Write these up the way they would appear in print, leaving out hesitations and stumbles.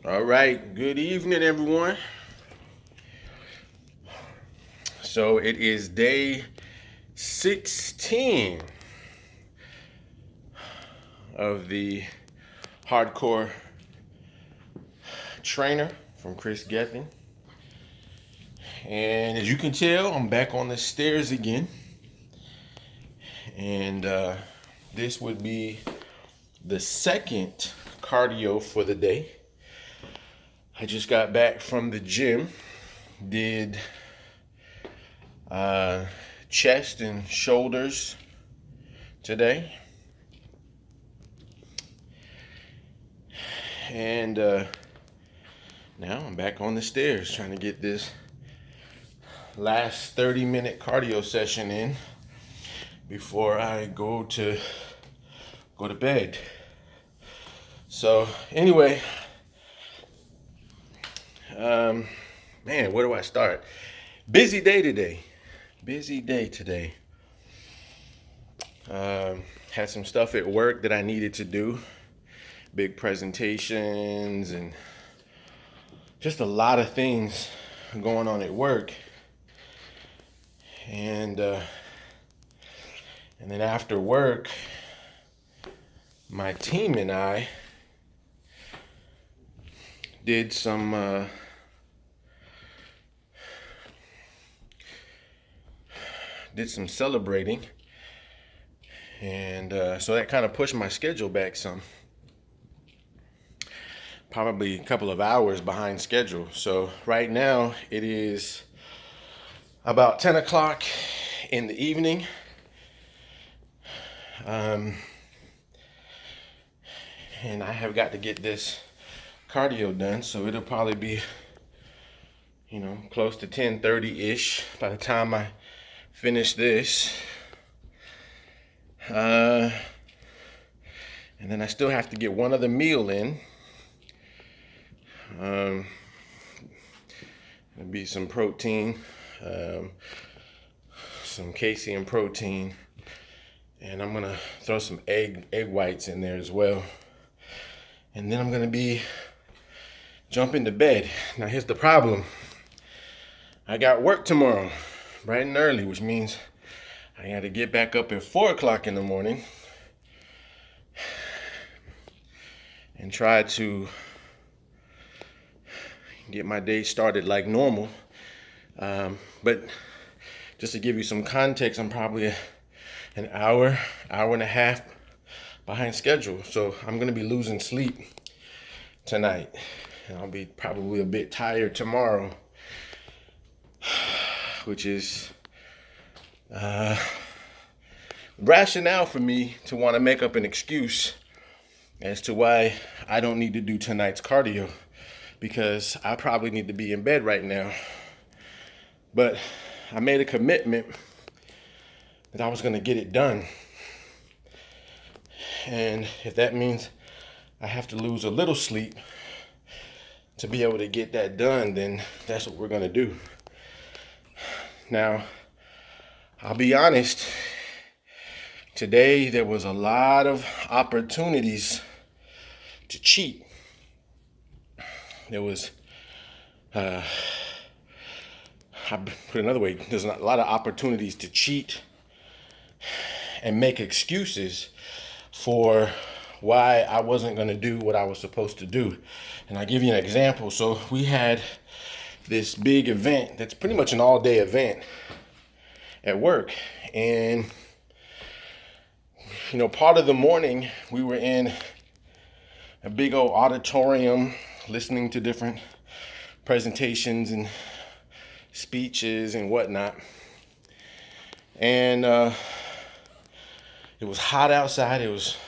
All right, good evening, everyone. So it is day 16 of the hardcore trainer from Kris Gethin. And as you can tell, I'm back on the stairs again. And this would be the second cardio for the day. I just got back from the gym, did chest and shoulders today. And now I'm back on the stairs trying to get this last 30-minute cardio session in before I go to bed. So anyway, man, where do I start? Busy day today. Had some stuff at work that I needed to do. Big presentations and just a lot of things going on at work. And then after work, my team and I did some celebrating, and so that kind of pushed my schedule back some. Probably a couple of hours behind schedule. So right now it is about 10 o'clock in the evening. And I have got to get this cardio done, so it'll probably be, close to 10:30-ish by the time I finish this. And then I still have to get one other meal in. There'll be some protein, some casein protein, and I'm gonna throw some egg whites in there as well. And then I'm gonna be jumping to bed. Now here's the problem. I got work tomorrow, bright and early, which means I got to get back up at 4 o'clock in the morning and try to get my day started like normal. But just to give you some context, I'm probably an hour and a half behind schedule. So I'm going to be losing sleep tonight. And I'll be probably a bit tired tomorrow, which is rationale for me to want to make up an excuse as to why I don't need to do tonight's cardio, because I probably need to be in bed right now. But I made a commitment that I was going to get it done. And if that means I have to lose a little sleep to be able to get that done, then that's what we're going to do. Now, I'll be honest, today there was a lot of opportunities to cheat. There was, I put it another way, there's a lot of opportunities to cheat and make excuses for why I wasn't going to do what I was supposed to do. And I'll give you an example. So we had this big event that's pretty much an all-day event at work. And, part of the morning we were in a big old auditorium listening to different presentations and speeches and whatnot. And it was hot outside. It was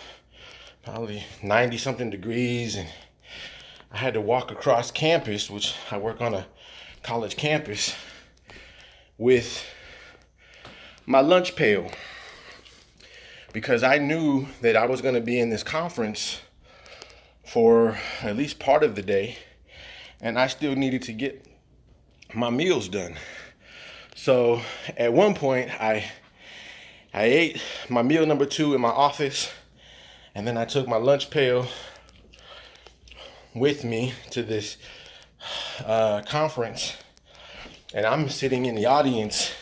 probably 90-something degrees. And I had to walk across campus, which I work on a college campus, with my lunch pail, because I knew that I was going to be in this conference for at least part of the day, and I still needed to get my meals done. So at one point, I ate my meal number 2 in my office, and then I took my lunch pail with me to this conference, and I'm sitting in the audience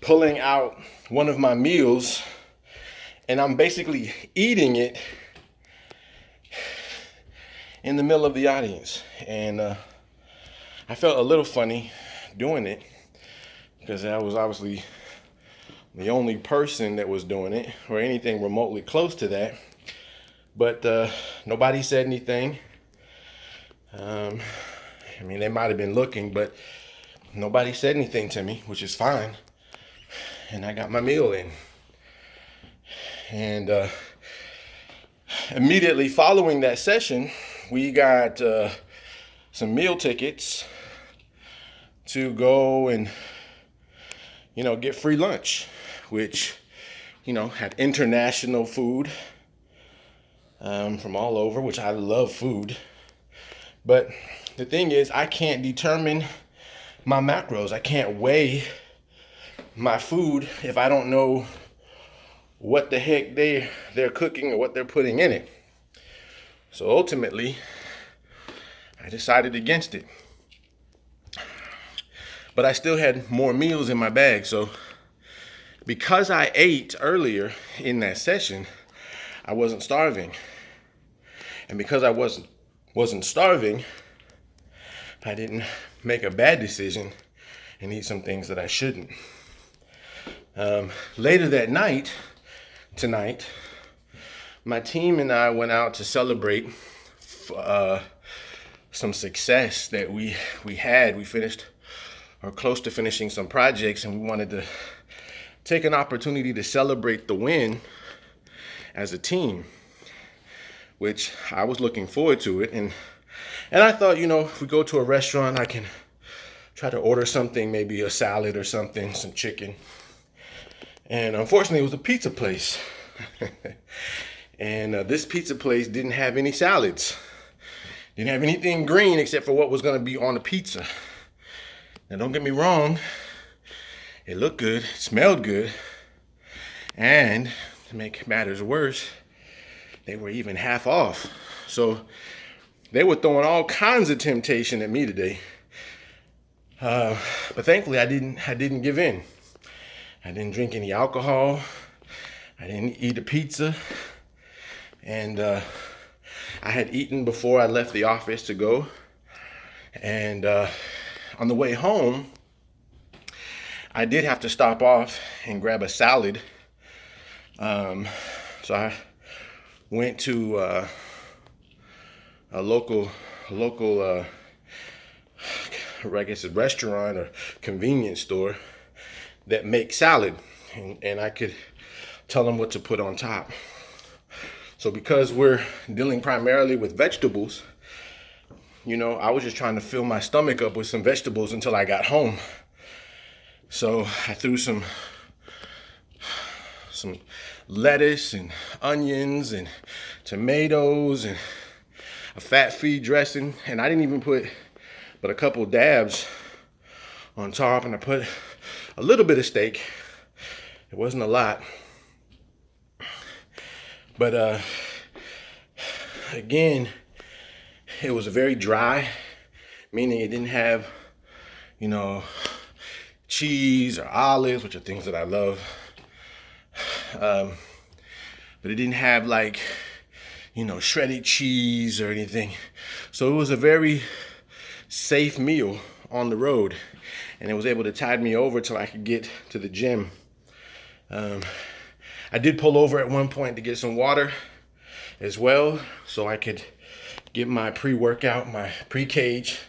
pulling out one of my meals, and I'm basically eating it in the middle of the audience. And I felt a little funny doing it because I was obviously the only person that was doing it or anything remotely close to that. But nobody said anything. I mean, they might have been looking, but nobody said anything to me, which is fine. And I got my meal in. And immediately following that session, we got some meal tickets to go and, get free lunch, which, had international food from all over, which I love food. But the thing is, I can't determine my macros. I can't weigh my food if I don't know what the heck they're cooking or what they're putting in it. So ultimately, I decided against it. But I still had more meals in my bag. So because I ate earlier in that session, I wasn't starving. And because I wasn't starving, I didn't make a bad decision and eat some things that I shouldn't. Later that night, tonight, my team and I went out to celebrate some success that we had. We finished or close to finishing some projects, and we wanted to take an opportunity to celebrate the win as a team, which I was looking forward to it. And I thought, if we go to a restaurant, I can try to order something, maybe a salad or something, some chicken. And unfortunately, it was a pizza place. And this pizza place didn't have any salads. Didn't have anything green except for what was going to be on the pizza. Now, don't get me wrong. It looked good. It smelled good. And to make matters worse, they were even half off. So they were throwing all kinds of temptation at me today. But thankfully, I didn't give in. I didn't drink any alcohol. I didn't eat a pizza. And I had eaten before I left the office to go. And on the way home, I did have to stop off and grab a salad. So I went to a local I guess a restaurant or convenience store that makes salad, and I could tell them what to put on top. So because we're dealing primarily with vegetables, I was just trying to fill my stomach up with some vegetables until I got home. So I threw some lettuce and onions and tomatoes and a fat-free dressing, and I didn't even put but a couple dabs on top, and I put a little bit of steak. It wasn't a lot, but again, it was very dry, meaning it didn't have, cheese or olives, which are things that I love. But it didn't have shredded cheese or anything. So it was a very safe meal on the road, and it was able to tide me over till I could get to the gym. I did pull over at one point to get some water as well, so I could get my pre-workout, my pre-cage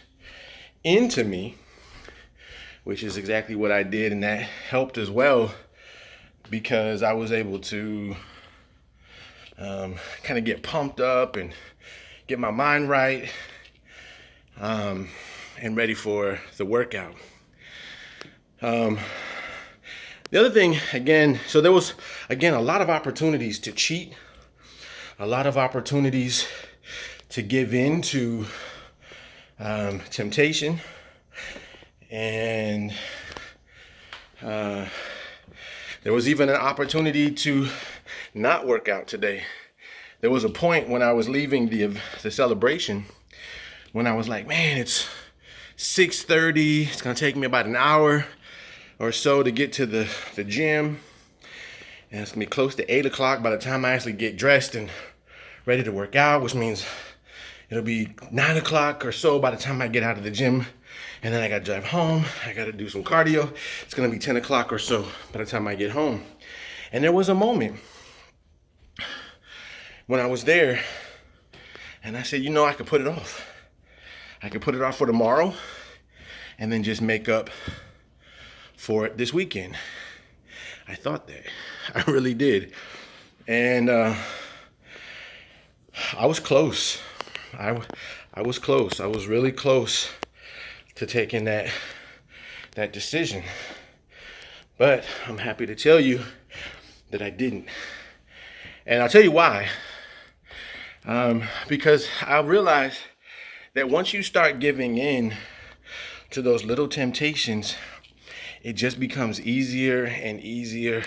into me, which is exactly what I did, and that helped as well because I was able to kind of get pumped up and get my mind right and ready for the workout. The other thing, again, so there was, again, a lot of opportunities to cheat, a lot of opportunities to give in to temptation, and there was even an opportunity to not work out today. there was a point when I was leaving the celebration when I was like, man, it's 6:30. It's gonna take me about an hour or so to get to the gym. And it's gonna be close to 8 o'clock by the time I actually get dressed and ready to work out, which means it'll be 9 o'clock or so by the time I get out of the gym. And then I gotta drive home. I gotta do some cardio. It's gonna be 10 o'clock or so by the time I get home. And there was a moment when I was there and I said, I could put it off. I could put it off for tomorrow and then just make up for it this weekend. I thought that. I really did. And I was close. I was close. I was really close to taking that decision. But I'm happy to tell you that I didn't. And I'll tell you why. Because I realized that once you start giving in to those little temptations, it just becomes easier and easier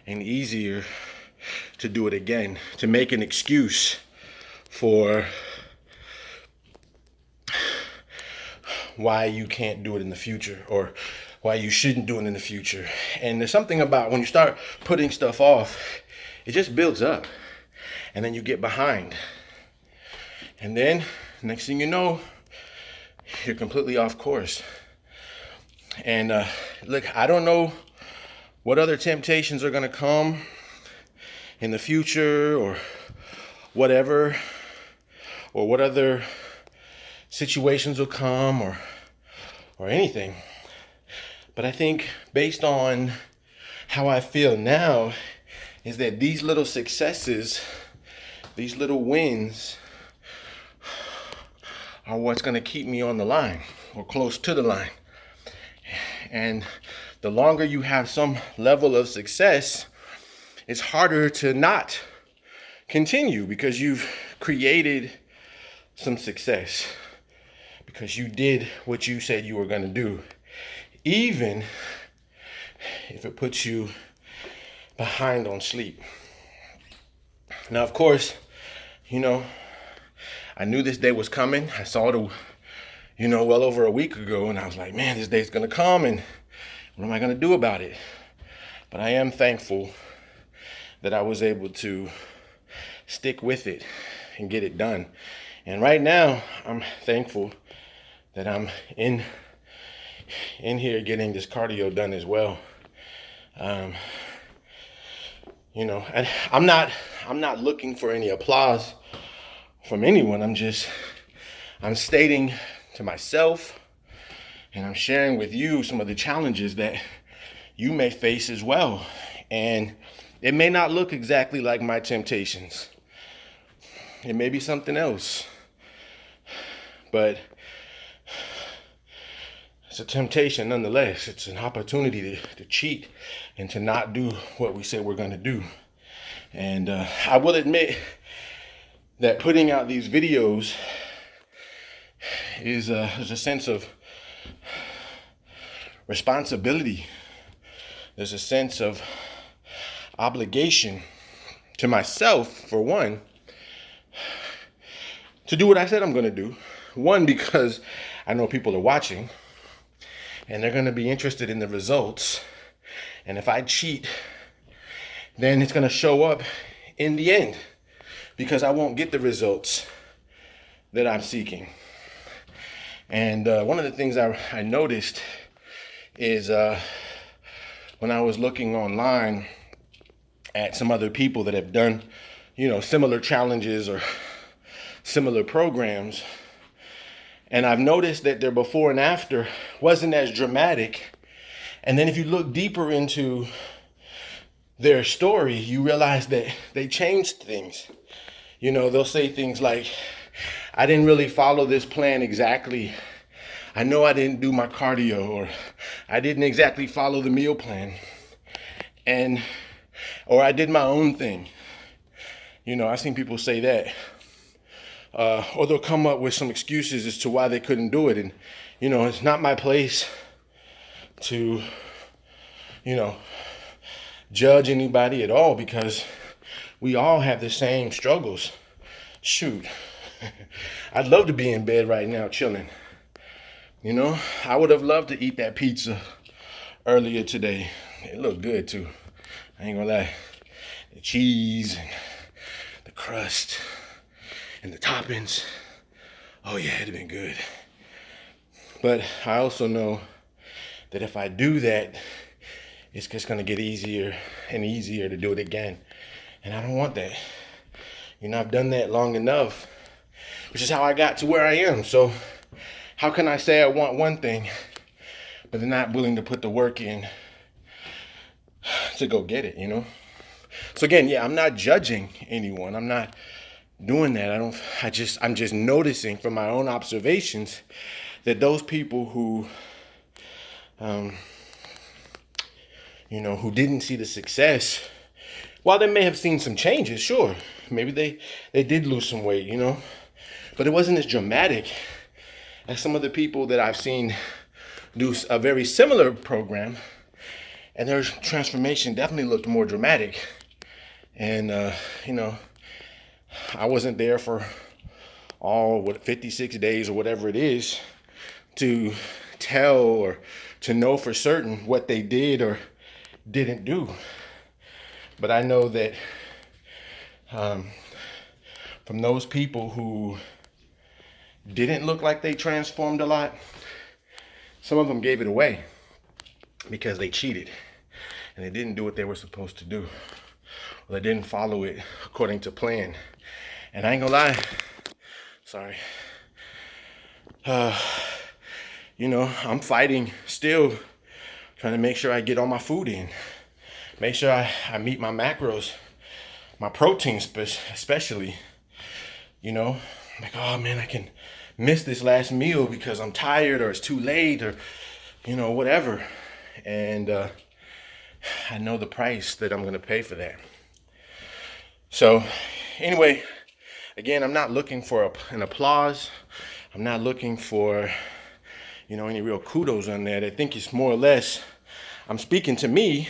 and easier to do it again, to make an excuse for why you can't do it in the future or why you shouldn't do it in the future. And there's something about when you start putting stuff off, it just builds up and then you get behind. And then next thing you know, you're completely off course. And look, I don't know what other temptations are going to come in the future or whatever, or what other situations will come or anything. But I think based on how I feel now is that these little successes, these little wins are what's going to keep me on the line or close to the line. And the longer you have some level of success, it's harder to not continue because you've created some success, because you did what you said you were going to do, even if it puts you behind on sleep. Now, of course, I knew this day was coming. I saw it, well over a week ago, and I was like, man, this day's going to come, and what am I going to do about it? But I am thankful that I was able to stick with it and get it done. And right now, I'm thankful that I'm in here getting this cardio done as well. And I'm not looking for any applause from anyone. I'm stating to myself, and I'm sharing with you some of the challenges that you may face as well. And it may not look exactly like my temptations. It may be something else. But it's a temptation nonetheless. It's an opportunity to cheat and to not do what we said we're going to do. And I will admit that putting out these videos is a sense of responsibility. There's a sense of obligation to myself, for one, to do what I said I'm going to do. One, because I know people are watching and they're going to be interested in the results. And if I cheat, then it's going to show up in the end because I won't get the results that I'm seeking. And one of the things I noticed is when I was looking online at some other people that have done, similar challenges or similar programs, and I've noticed that their before and after wasn't as dramatic. And then if you look deeper into their story, you realize that they changed things. They'll say things like, I didn't really follow this plan exactly. I know I didn't do my cardio, or I didn't exactly follow the meal plan, or I did my own thing. I've seen people say that. Or they'll come up with some excuses as to why they couldn't do it. And, it's not my place to, judge anybody at all, because we all have the same struggles. Shoot, I'd love to be in bed right now chilling. You know, I would have loved to eat that pizza earlier today. It looked good too. I ain't gonna lie. The cheese and the crust and the toppings. Oh yeah, it'd have been good. But I also know that if I do that, it's just gonna get easier and easier to do it again. And I don't want that. You know, I've done that long enough, which is how I got to where I am. So how can I say I want one thing, but they're not willing to put the work in to go get it, you know? So again, yeah, I'm not judging anyone. I'm not doing that. I'm just noticing from my own observations that those people who, who didn't see the success, while they may have seen some changes, sure, maybe they did lose some weight, you know, but it wasn't as dramatic as some of the people that I've seen do a very similar program, and their transformation definitely looked more dramatic. And, I wasn't there for all 56 days or whatever it is to tell or to know for certain what they did or didn't do. But I know that from those people who didn't look like they transformed a lot, some of them gave it away because they cheated and they didn't do what they were supposed to do, or they didn't follow it according to plan. And I ain't gonna lie, sorry. I'm fighting still, trying to make sure I get all my food in, make sure I meet my macros, my proteins especially. Like, oh man, I can miss this last meal because I'm tired or it's too late or, whatever. And I know the price that I'm gonna pay for that. So anyway, again, I'm not looking for an applause. I'm not looking for, any real kudos on that. I think it's more or less, I'm speaking to me,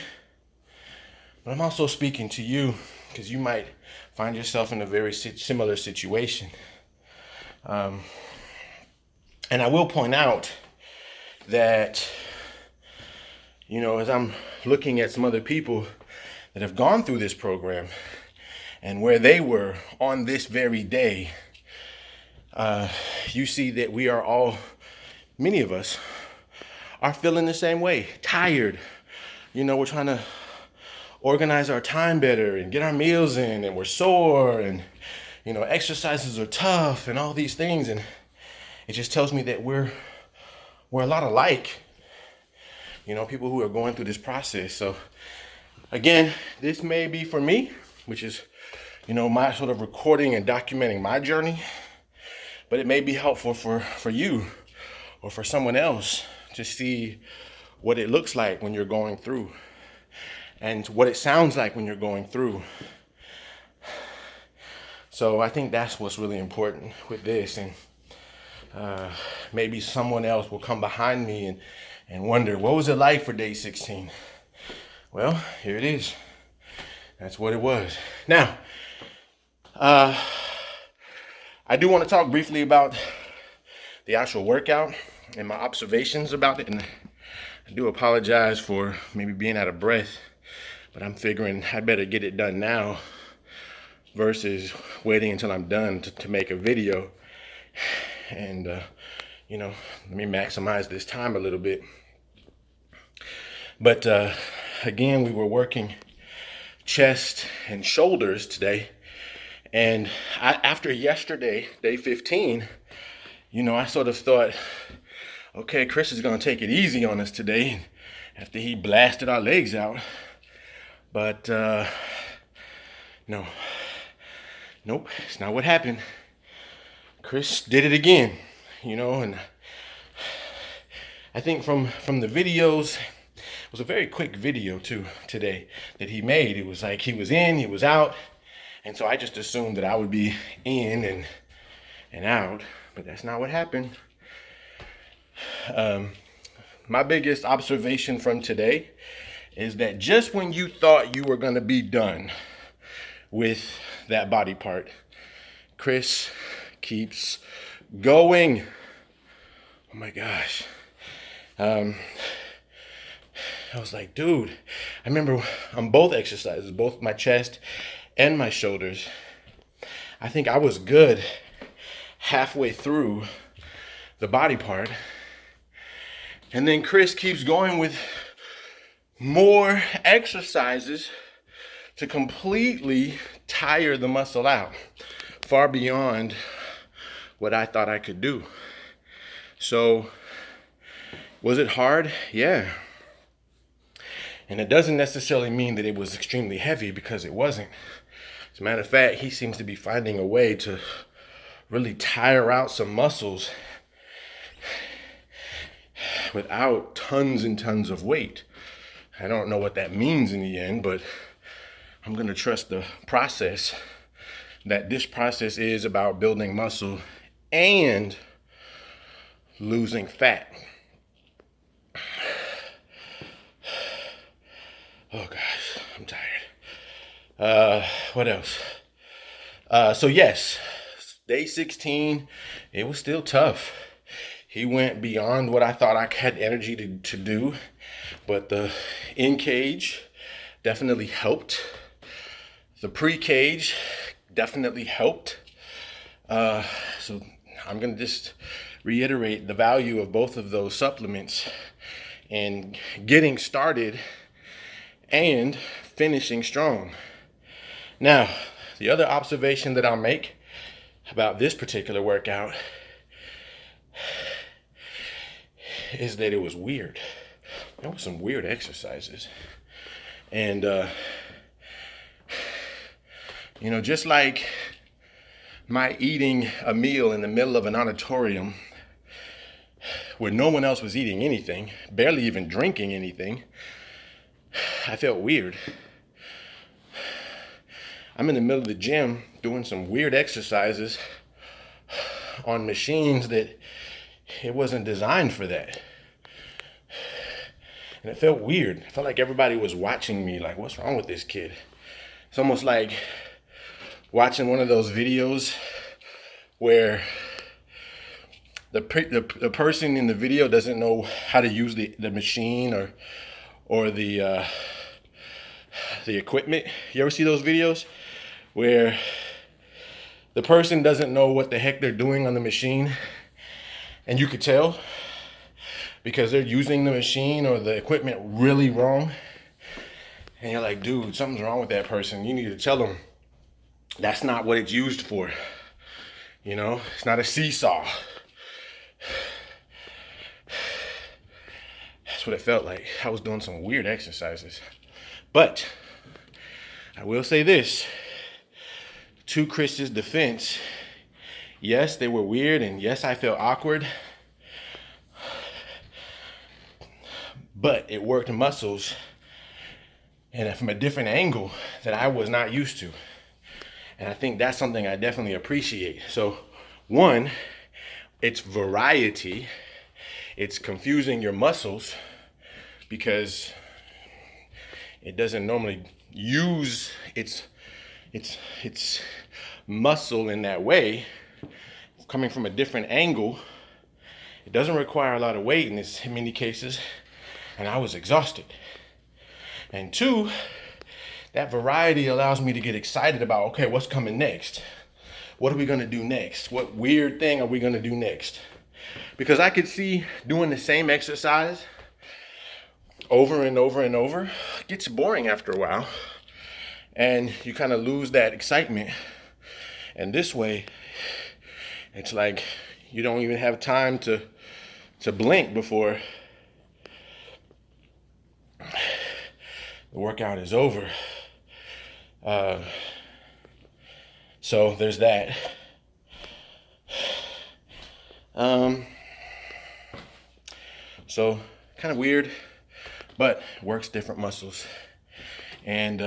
but I'm also speaking to you because you might find yourself in a very similar situation. And I will point out that, as I'm looking at some other people that have gone through this program and where they were on this very day, you see that we are all, many of us, are feeling the same way, tired. We're trying to organize our time better and get our meals in, and we're sore, and, exercises are tough and all these things. And it just tells me that we're a lot alike, people who are going through this process. So again, this may be for me, which is, my sort of recording and documenting my journey, but it may be helpful for you or for someone else to see what it looks like when you're going through and what it sounds like when you're going through. So I think that's what's really important with this. And maybe someone else will come behind me and wonder, what was it like for day 16? Well, here it is. That's what it was. Now, I do want to talk briefly about the actual workout and my observations about it. And I do apologize for maybe being out of breath, but I'm figuring I better get it done now versus waiting until I'm done to make a video. And, let me maximize this time a little bit. But again, we were working chest and shoulders today. And after yesterday, day 15, I sort of thought, okay, Kris is going to take it easy on us today after he blasted our legs out. But no, nope, it's not what happened. Kris did it again, and I think from the videos, it was a very quick video too today that he made. It was like he was in, he was out. And so I just assumed that I would be in and out, but that's not what happened. My biggest observation from today is that just when you thought you were going to be done with that body part. Kris keeps going. Oh my gosh. I was like, dude, I remember on both exercises, both my chest and my shoulders, I think I was good halfway through the body part. And then Kris keeps going with more exercises to completely tire the muscle out, far beyond what I thought I could do. So, was it hard? Yeah. And it doesn't necessarily mean that it was extremely heavy, because it wasn't. As a matter of fact, he seems to be finding a way to really tire out some muscles without tons and tons of weight. I don't know what that means in the end, but I'm going to trust the process, that this process is about building muscle and losing fat. Oh gosh, I'm tired. What else? So yes, day 16, it was still tough. He went beyond what I thought I had energy to do, but the in-cage definitely helped. The pre-cage definitely helped. So I'm gonna just reiterate the value of both of those supplements in getting started and finishing strong. Now, the other observation that I'll make about this particular workout is that it was weird. There were some weird exercises. And, just like my eating a meal in the middle of an auditorium where no one else was eating anything, barely even drinking anything, I felt weird. I'm in the middle of the gym doing some weird exercises on machines that it wasn't designed for that. And it felt weird. It felt like everybody was watching me, like, what's wrong with this kid? It's almost like watching one of those videos where the person in the video doesn't know how to use the machine or the equipment. You ever see those videos where the person doesn't know what the heck they're doing on the machine, and you could tell because they're using the machine or the equipment really wrong? And you're like, dude, something's wrong with that person. You need to tell them that's not what it's used for. It's not a seesaw. That's what it felt like. I was doing some weird exercises. But I will say this, to Kris's defense, yes, they were weird, and yes, I felt awkward, but it worked muscles and from a different angle that I was not used to. And I think that's something I definitely appreciate. So one, it's variety. It's confusing your muscles because it doesn't normally use its muscle in that way. Coming from a different angle, it doesn't require a lot of weight in many cases, and I was exhausted. And two, that variety allows me to get excited about, okay, what's coming next? What are we gonna do next? What weird thing are we gonna do next? Because I could see doing the same exercise over and over and over gets boring after a while, and you kind of lose that excitement. And this way, it's like you don't even have time to blink before the workout is over. So there's that. So kind of weird, but works different muscles. And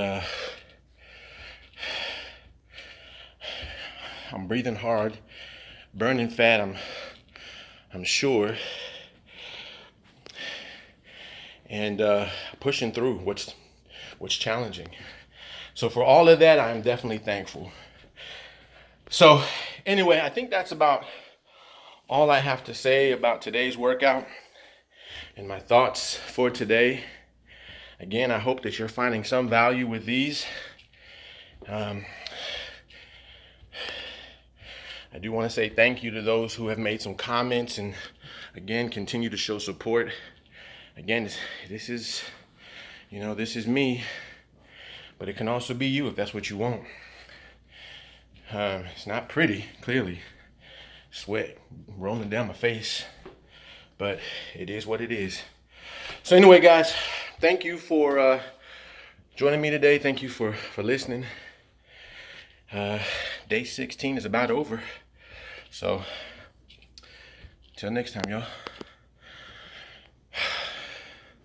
I'm breathing hard, burning fat, I'm sure, and pushing through what's challenging. So for all of that, I am definitely thankful. So anyway, I think that's about all I have to say about today's workout and my thoughts for today. Again, I hope that you're finding some value with these. I do want to say thank you to those who have made some comments and again continue to show support. Again, this is me, but it can also be you if that's what you want. It's not pretty, clearly. Sweat rolling down my face, but it is what it is. So anyway, guys, thank you for joining me today. Thank you for listening. Day 16 is about over. So, till next time, y'all.